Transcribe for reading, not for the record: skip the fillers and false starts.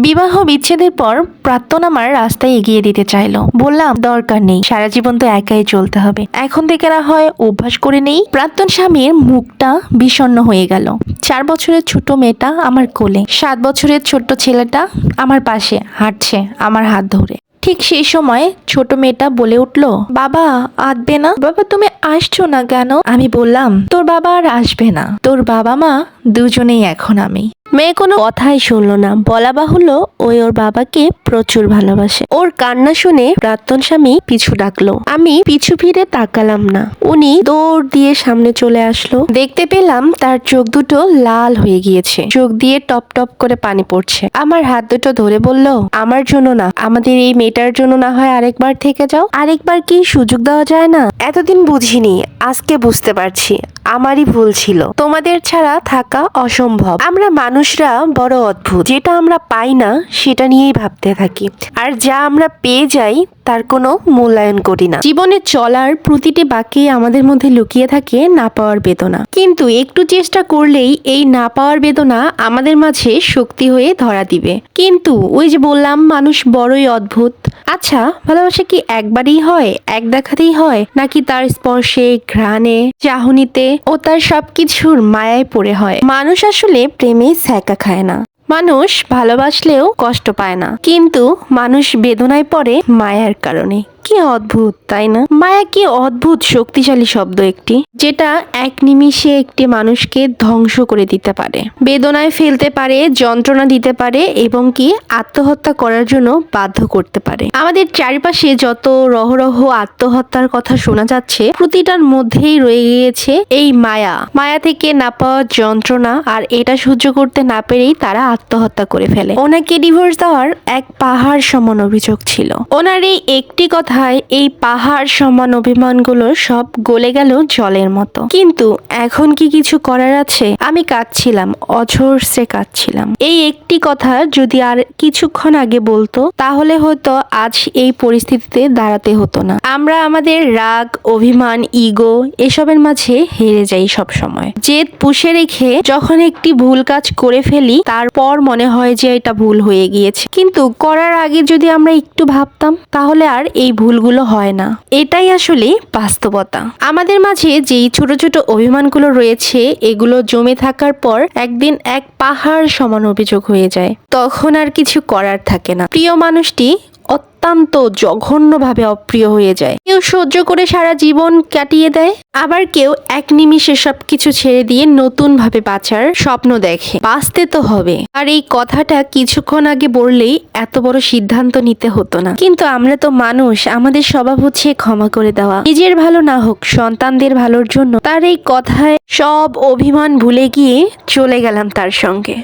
বিবাহ বিচ্ছেদের পর প্রাক্তন আমার রাস্তায় এগিয়ে দিতে চাইলো। বললাম দরকার নেই, সারা জীবন তো একাই চলতে হবে, এখন থেকে না হয় অভ্যাস করে নেই। প্রাক্তন স্বামীর মুখটা বিষণ্ণ হয়ে গেল। 4 বছরের ছোট মেয়েটা আমার কোলে, 7 বছরের ছোট্ট ছেলেটা আমার পাশে হাঁটছে আমার হাত ধরে। ঠিক সেই সময় ছোট মেয়েটা বলে উঠলো, বাবা আসবে না? বাবা তুমি আসছো না কেন? আমি বললাম, তোর বাবা আর আসবে না, তোর বাবা মা দুজনেই এখন আমি। মেয়ে কোনো কথাই শুনলো না। বলা বাহুল্য ওর বাবাকে প্রচুর ভালোবাসে। ওর কান্না শুনে প্রাক্তন স্বামী পিছু ডাকলো। আমি পিছু ফিরে তাকালাম না। উনি দৌড় দিয়ে সামনে চলে আসলো। দেখতে পেলাম তার চোখ দুটো লাল হয়ে গিয়েছে, চোখ দিয়ে টপ টপ করে পানি পড়ছে। আমার হাত দুটো ধরে বলল, আমার জন্য না, আমাদের এই মেয়েটার জন্য না হয় আরেকবার থেকে যাও। আরেকবার কি সুযোগ দেওয়া যায় না? এতদিন বুঝিনি, আজকে বুঝতে পারছি আমারই ভুল ছিল। তোমাদের ছাড়া থাকা অসম্ভব। আমরা মানুষরা বড় অদ্ভুত, যেটা আমরা পাই না সেটা নিয়েই ভাবতে থাকি, আর যা আমরা পেয়ে যাই তার কোনো মূল্যায়ন করি না। জীবনে চলার প্রতিটি বাক্যে আমাদের মধ্যে লুকিয়ে থাকে না পাওয়ার বেদনা, কিন্তু একটু চেষ্টা করলেই এই না পাওয়ার বেদনা আমাদের মাঝে শক্তি হয়ে ধরা দিবে। কিন্তু ওই যে বললাম, মানুষ বড়ই অদ্ভুত। আচ্ছা, ভালোবাসা কি একবারই হয়, এক দেখাতেই হয়, নাকি তার স্পর্শে, ঘ্রাণে, চাহনিতে ও তার সবকিছুর মায়ায় পড়ে হয়? মানুষ আসলে প্রেমে ছ্যাঁকা খায় না। মানুষ ভালোবাসলেও কষ্ট পায় না, কিন্তু মানুষ বেদনায় পড়ে মায়ার কারণে। কি অদ্ভুত, তাই না? মায়া কি অদ্ভুত শক্তিশালী শব্দ একটি, যেটা এক নিমিষে একটি মানুষকে ধ্বংস করে দিতে পারে, বেদনায় ফেলতে পারে, যন্ত্রণা দিতে পারে, এবং কি আত্মহত্যা করার জন্য বাধ্য করতে পারে। আমাদের চারিপাশে যত রহরহ আত্মহত্যার কথা শোনা যাচ্ছে, প্রতিটার মধ্যেই রয়ে গিয়েছে এই মায়া। মায়া থেকে না পাওয়া যন্ত্রণা, আর এটা সহ্য করতে না পেরেই তারা আত্মহত্যা করে ফেলে। ওনাকে ডিভোর্স দেওয়ার এক পাহাড় সমান অভিযোগ ছিল। ওনার এই একটি কথায় এই পাহাড় সমান অভিমানগুলো সব গলে গেল জলের মতো। কিন্তু এখন কি কিছু করার আছে? আমি কাঁদছিলাম, অঝোরসে কাঁদছিলাম। এই একটি কথা যদি আর কিছুক্ষণ আগে বলতো, তাহলে হয়তো আজ এই পরিস্থিতিতে দাঁড়াতে হতো না। আমরা আমাদের রাগ, অভিমান, ইগো এসবের মাঝে হেরে যাই সব সময়। জেদ পুষে রেখে যখন একটি ভুল কাজ করে ফেলি, তারপর মনে হয় যে এটা ভুল হয়ে গিয়েছে। কিন্তু করার আগে যদি আমরা একটু ভাবতাম, তাহলে আর এই ভুলগুলো হয় না। এটাই আসলে বাস্তবতা। আমাদের মাঝে যেই ছোট ছোট অভিমানগুলো রয়েছে, এগুলো জমে থাকার পর একদিন এক পাহাড় সমান অভিযোগ হয়ে যায়। তখন আর কিছু করার থাকে না। প্রিয় মানুষটি অত্যন্ত জঘন্যভাবে অপ্রিয় হয়ে যায়। কেউ সহ্য করে সারা জীবন কাটিয়ে দেয়, আবার কেউ এক নিমিষে সবকিছু ছেড়ে দিয়ে নতুন ভাবে বাঁচার স্বপ্ন দেখে। বাঁচতে তো হবে। আর এই কথাটা কিছুক্ষণ আগে বললেই এত বড় সিদ্ধান্ত নিতে হতো না। কিন্তু আমরা তো মানুষ, আমাদের স্বভাব হচ্ছে ক্ষমা করে দেওয়া। নিজের ভালো না হোক, সন্তানদের ভালোর জন্য। তার এই কথায় সব অভিমান ভুলে গিয়ে চলে গেলাম তার সঙ্গে।